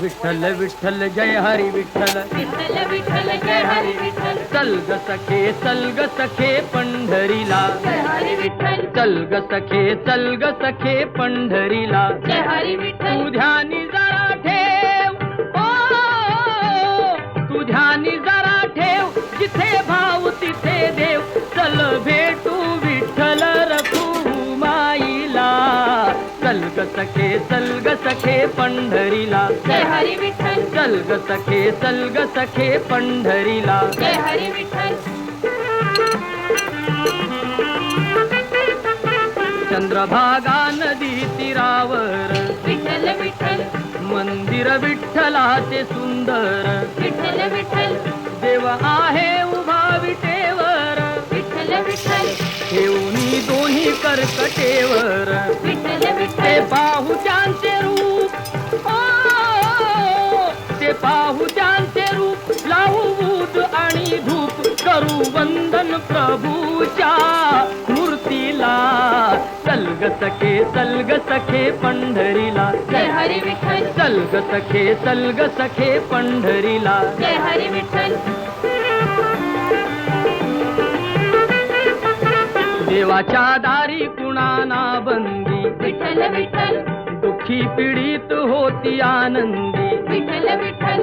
विठ्ठल विठ्ठल जय हरी विठ्ठल, विठ्ठल विठ्ठल जय हरी विठ्ठल, चल ग सखे पंढरीला, जय हरी विठ्ठल, चल ग सखे पंढरीला, जय हरी विठ्ठल, तू ध्यानी जरा ठेव, तू ध्यानी जरा ठेव, जिथे भाव तिथे देव, चल भेटू विठ्ठल रखुमाईला, चल ग सखे पंढरीला, जय हरी विठ्ठल, चल ग सखे पंढरीला, जय हरी विठ्ठल, चंद्रभागा नदी तीरावर, विठ्ठल विठ्ठल, मंदिर विठ्ठलाचे सुंदर, विठ्ठल विठ्ठल, देव आहे उभा विटेवर, विठ्ठल विठ्ठल, ठेवणी दोन्ही कर्कटेवर, विठ्ठल ते विठ्ठल, पाहू त्यांचे रूप, ते पाहू त्यांचे रूप, लावू बूद आणि धूप, करू वंदन प्रभूच्या मूर्तीला, चल ग सखे पंढरीला, जय हरी विठ्ठल, चल ग सखे पंढरीला, जय हरी विठ्ठल, देवाच्या दारी कुणाना बंदी, विठ्ठल विठ्ठल, दुःखी पीडित होती आनंदी, विठ्ठल विठ्ठल,